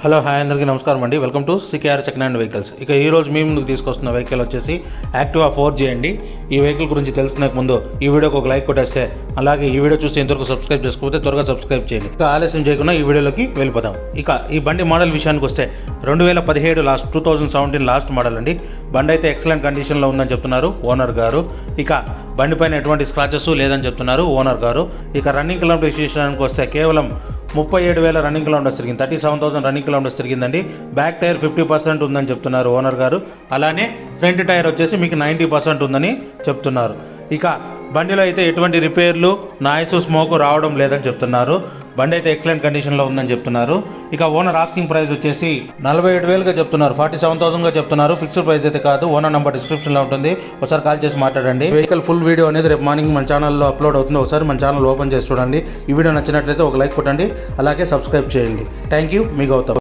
Hello hi అందరికీ నమస్కారం అండి. Welcome to CKR second hand vehicles. ఇక ఈరోజు మీ ముందుకు తీసుకొస్తున్న వెహికల్ వచ్చేసి యాక్టివా 4G అండి. ఈ వెహికల్ గురించి తెలుసుకునే ముందు ఈ వీడియోకి ఒక లైక్ కొట్టేస్తే, అలాగే ఈ వీడియో చూసి ఇంతవరకు సబ్స్క్రైబ్ చేసుకోకపోతే త్వరగా సబ్స్క్రైబ్ చేయండి. ఇక ఆలస్యం చేయకుండా ఈ వీడియోలోకి వెళ్ళిపోదాం. ఇక ఈ బండి మోడల్ విషయానికి వస్తే 2017 లాస్ట్ 2017 లాస్ట్ మోడల్ అండి. బండి అయితే ఎక్సలెంట్ కండిషన్లో ఉందని చెప్తున్నారు ఓనర్ గారు. ఇక బండి పైన ఎటువంటి స్క్రాచెస్ లేదని చెప్తున్నారు ఓనర్ గారు. ఇక రన్నింగ్ కిలోమీటర్ విషయానికి వస్తే కేవలం 37,000 రన్నింగ్ కిలోమీటర్స్ తిరిగింది. 37,000 రన్నింగ్ కిలోమీటర్స్ తిరిగిందండి. బ్యాక్ టైర్ 50% ఉందని చెప్తున్నారు ఓనర్ గారు. అలానే ఫ్రంట్ టైర్ వచ్చేసి మీకు 90% ఉందని చెప్తున్నారు. ఇక బండిలో అయితే ఎటువంటి రిపేర్లు, నాయిస్, స్మోక్ రావడం లేదని చెప్తున్నారు. బండి అయితే ఎక్సలెంట్ కండిషన్లో ఉందని చెప్తున్నారు. ఇక ఓనర్ ఆస్కింగ్ ప్రైస్ వచ్చేసి 47,000గా చెప్తున్నారు. 47,000గా చెప్తున్నారు. ఫిక్స్డ్ ప్రైస్ అయితే కాదు. ఓనర్ నెంబర్ డిస్క్రిప్షన్లో ఉంటుంది, ఒకసారి కాల్ చేసి మాట్లాడండి. వెహికల్ ఫుల్ వీడియో అనేది రేపు మార్నింగ్ మన ఛానల్లో అప్లోడ్ అవుతుంది. ఒకసారి మన ఛానల్ ఓపెన్ చేసి చూడండి. ఈ వీడియో నచ్చినట్లయితే ఒక లైక్ కొట్టండి, అలాగే సబ్స్క్రైబ్ చేయండి. థ్యాంక్ యూ, మీ గౌతమ్.